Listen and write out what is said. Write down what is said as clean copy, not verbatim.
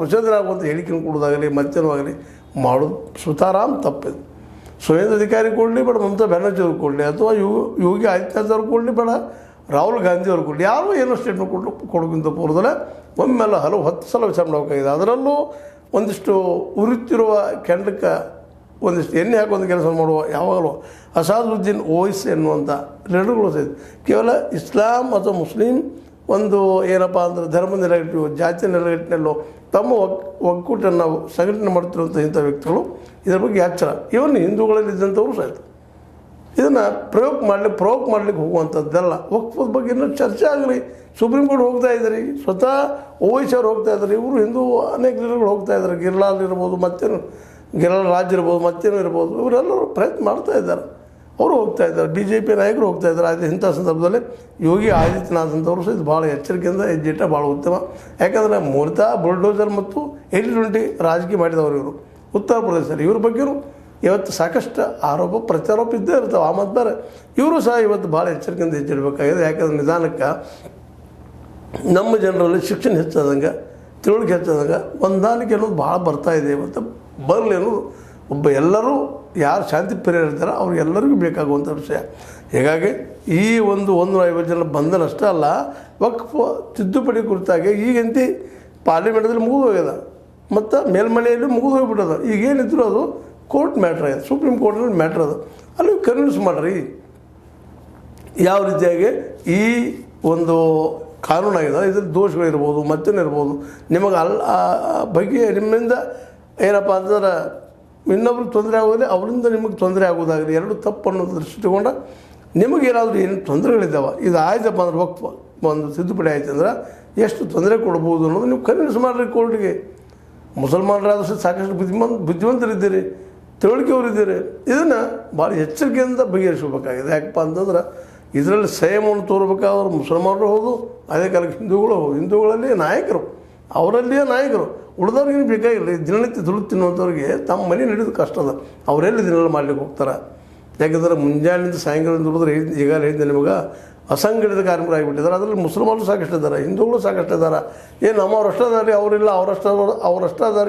ಪ್ರಚೋದನಾಗುವಂಥ ಹೇಳಿಕೆಯನ್ನು ಕೊಡೋದಾಗಲಿ ಮತ್ತೇನೂ ಆಗಲಿ ಮಾಡೋದು ಸುತಾರಾಮ್ ತಪ್ಪಿದೆ. ಸುವೇಂದ್ರ ಅಧಿಕಾರಿ ಕೊಡಲಿ ಬೇಡ, ಮಮತಾ ಬ್ಯಾನರ್ಜಿ ಅವ್ರು ಕೊಡಲಿ, ಅಥವಾ ಯೋಗಿ ಆದಿತ್ಯನಾಥ್ ಅವ್ರು ಕೊಡಲಿ ಬೇಡ, ರಾಹುಲ್ ಗಾಂಧಿ ಅವ್ರು ಕೊಡಲಿ, ಯಾರು ಏನೋ ಸ್ಟೇಟ್ಮೆಂಟ್ ಕೊಡೋಕ್ಕಿಂತ ಪೂರ್ವದಲ್ಲೇ ಒಮ್ಮೆಲ್ಲ 10 ಸಲ ವಿಚಾರ ಮಾಡಬೇಕಾಗಿದೆ. ಅದರಲ್ಲೂ ಒಂದಿಷ್ಟು ಉರಿತಿರುವ ಕೆಂಡಕ್ಕೆ ಒಂದಿಷ್ಟು ಎಣ್ಣೆ ಹಾಕುವಂಥ ಕೆಲಸ ಮಾಡುವ ಯಾವಾಗಲೂ ಅಸಾದುದ್ದೀನ್ ಓವೈಸಿ ಎನ್ನುವಂಥ ಲೀಡರ್ಗಳು ಸಹಿತ ಕೇವಲ ಇಸ್ಲಾಂ ಅಥವಾ ಮುಸ್ಲಿಂ ಒಂದು ಏನಪ್ಪ ಅಂದರೆ ಧರ್ಮ ನೆಲೆಗಟ್ಟು ಜಾತಿ ನೆಲೆಗಟ್ಟಿನಲ್ಲೋ ತಮ್ಮ ಒಕ್ಕೂಟನ್ನು ಸಂಘಟನೆ ಮಾಡ್ತಿರುವಂಥ ಇಂಥ ವ್ಯಕ್ತಿಗಳು ಇದರ ಬಗ್ಗೆ ಎಚ್ಚರ. ಇವನ್ ಹಿಂದೂಗಳಲ್ಲಿ ಇದ್ದಂಥವ್ರು ಸಹಿತ ಇದನ್ನು ಪ್ರಯೋಗ ಮಾಡಲಿಕ್ಕೆ ಹೋಗುವಂಥದ್ದೆಲ್ಲ ವಕ್ಫದ ಬಗ್ಗೆ ಇನ್ನೂ ಚರ್ಚೆ ಆಗಲಿ. ಸುಪ್ರೀಂ ಕೋರ್ಟ್ ಹೋಗ್ತಾ ಇದ್ದಾರೆ, ಸ್ವತಃ ಓವೈಸಿ ಅವ್ರು ಹೋಗ್ತಾ ಇದ್ದಾರೆ, ಇವರು ಹಿಂದೂ ಅನೇಕ ಲೀಡರ್ಗಳು ಹೋಗ್ತಾ ಇದ್ದಾರೆ, ಗಿರ್ಲಾಲ್ ಇರ್ಬೋದು, ಮತ್ತೇನು ಗಿರ್ಲಾಲ್ ರಾಜ್ ಇರ್ಬೋದು, ಮತ್ತೇನು ಇರ್ಬೋದು, ಇವರೆಲ್ಲರೂ ಪ್ರಯತ್ನ ಮಾಡ್ತಾ ಇದ್ದಾರೆ, ಅವರು ಹೋಗ್ತಾ ಇದ್ದಾರೆ, BJP ನಾಯಕರು ಹೋಗ್ತಾ ಇದ್ದಾರೆ. ಅದು ಇಂಥ ಸಂದರ್ಭದಲ್ಲಿ ಯೋಗಿ ಆದಿತ್ಯನಾಥ್ ಅಂತವರು ಸಹ ಇದು ಭಾಳ ಎಚ್ಚರಿಕೆಯಿಂದ ಹೆಜ್ಜೆಟ್ಟ ಭಾಳ ಉತ್ತಮ. ಯಾಕಂದರೆ ಮೂಲತಃ ಬುಲ್ಡೋಜರ್ ಮತ್ತು 80-20 ರಾಜಕೀಯ ಮಾಡಿದವರು ಇವರು ಉತ್ತರ ಪ್ರದೇಶದಲ್ಲಿ. ಇವ್ರ ಬಗ್ಗೆಯೂ ಇವತ್ತು ಸಾಕಷ್ಟು ಆರೋಪ ಪ್ರತ್ಯಾರೋಪ ಇದ್ದೇ ಇರ್ತಾವೆ. ಆ ಮತ್ತು ಬೇರೆ ಇವರು ಸಹ ಇವತ್ತು ಭಾಳ ಎಚ್ಚರಿಕೆಯಿಂದ ಹೆಜ್ಜಿಡಬೇಕಾಗಿದೆ. ಯಾಕಂದರೆ ನಿಧಾನಕ್ಕೆ ನಮ್ಮ ಜನರಲ್ಲಿ ಶಿಕ್ಷಣ ಹೆಚ್ಚಾದಂಗೆ, ತಿಳುವಳಿಕೆ ಹೆಚ್ಚಾದಂಗೆ ಹೊಂದಾಣಿಕೆ ಅನ್ನೋದು ಭಾಳ ಬರ್ತಾಯಿದೆ. ಇವತ್ತು ಬರಲಿ ಅನ್ನೋದು ಎಲ್ಲರೂ ಯಾರು ಶಾಂತಿ ಪ್ರಿಯರು ಇರ್ತಾರೆ ಅವ್ರಿಗೆಲ್ಲರಿಗೂ ಬೇಕಾಗುವಂಥ ವಿಷಯ. ಹೀಗಾಗಿ ಈ 150 ಜನ ಬಂಧನ ಅಷ್ಟೇ ಅಲ್ಲ, ವಕ್ಫ್ ತಿದ್ದುಪಡಿ ಕುರಿತಾಗಿ ಈಗಂತೂ ಪಾರ್ಲಿಮೆಂಟಲ್ಲಿ ಮುಗಿದು ಹೋಗ್ಯದ ಮತ್ತು ಮೇಲ್ಮನೆಯಲ್ಲಿ ಮುಗಿದು ಹೋಗ್ಬಿಟ್ಟದ. ಈಗೇನಿದ್ರು ಅದು ಕೋರ್ಟ್ ಮ್ಯಾಟ್ರ್ ಆಗಿದೆ, ಸುಪ್ರೀಂ ಕೋರ್ಟ್ನಲ್ಲಿ ಮ್ಯಾಟ್ರ್ ಅದು. ಅಲ್ಲಿ ಕನ್ವಿನ್ಸ್ ಮಾಡಿರಿ ಯಾವ ರೀತಿಯಾಗಿ ಈ ಒಂದು ಕಾನೂನಾಗಿದೆ, ಇದ್ರ ದೋಷಗಳಿರ್ಬೋದು, ಮತ್ತೇನಿರ್ಬೋದು, ನಿಮಗೆ ಬಗ್ಗೆ ನಿಮ್ಮಿಂದ ಏನಪ್ಪ ಅಂತಂದ್ರೆ ಇನ್ನೊಬ್ರಿಗೆ ತೊಂದರೆ ಆಗೋದಿಲ್ಲ, ಅವರಿಂದ ನಿಮಗೆ ತೊಂದರೆ ಆಗೋದಾಗಲಿ, ಎರಡು ತಪ್ಪು ಅನ್ನೋದು ದೃಷ್ಟಿಗೊಂಡ ನಿಮಗೇನಾದರೂ ಏನು ತೊಂದರೆಗಳಿದ್ದಾವೆ, ಇದು ಆಯ್ತಪ್ಪ ಅಂದ್ರೆ ವಕ್ಫ್ ಒಂದು ತಿದ್ದುಪಡಿ ಆಯ್ತು ಅಂದ್ರೆ ಎಷ್ಟು ತೊಂದರೆ ಕೊಡ್ಬೋದು ಅನ್ನೋದು ನೀವು ಕನ್ವಿನ್ಸ್ ಮಾಡಿರಿ ಕೋರ್ಟ್ಗೆ. ಮುಸಲ್ಮಾನರಾದಷ್ಟು ಸಾಕಷ್ಟು ಬುದ್ಧಿವಂತರಿದ್ದೀರಿ, ತಿಳುವಳಿಕೆಯವರಿದ್ದೀರಿ. ಇದನ್ನು ಭಾಳ ಎಚ್ಚರಿಕೆಯಿಂದ ಬಗೆಹರಿಸಬೇಕಾಗಿದೆ. ಯಾಕಪ್ಪ ಅಂತಂದ್ರೆ ಇದರಲ್ಲಿ ಸಂಯಮವನ್ನು ತೋರ್ಬೇಕಾದ್ರೆ ಮುಸಲ್ಮಾನರು ಹೌದು, ಅದೇ ಕಾಲಕ್ಕೆ ಹಿಂದೂಗಳು ಹೌದು. ಹಿಂದೂಗಳಲ್ಲಿ ನಾಯಕರು, ಅವರಲ್ಲಿಯೇ ನಾಯಕರು, ಉಳಿದವ್ರಿಗೆ ಬೇಕಾಗಿಲ್ಲ. ದಿನನಿತ್ಯ ದುಡ್ಡು ತಿನ್ನುವಂಥವ್ರಿಗೆ ತಮ್ಮ ಮನೆ ನಡೆಯೋದು ಕಷ್ಟ ಅದ, ಅವರೆಲ್ಲಿ ದಿನ ಮಾಡ್ಲಿಕ್ಕೆ ಹೋಗ್ತಾರೆ. ಯಾಕಂದರೆ ಮುಂಜಾನೆಯಿಂದ ಸಾಯಂಕಾಲ ದುಡಿದ್ರೆ ಈಗಾಗಲೇ ಹೇಳಿದ್ದೆ ನಿಮಗೆ ಅಸಂಘಟಿತ ಕಾರ್ಮಿಕರಾಗಿಬಿಟ್ಟಿದ್ದಾರೆ. ಅದರಲ್ಲಿ ಮುಸಲ್ಮಾನರು ಸಾಕಷ್ಟು ಇದ್ದಾರೆ, ಹಿಂದೂಗಳು ಸಾಕಷ್ಟು ಇದ್ದಾರೆ. ಏನು ನಮ್ಮವ್ರು ಅಷ್ಟೇ ಅದಾರೆ, ಅವರಿಲ್ಲ ಅವರಷ್ಟು ಅದಾರೆ.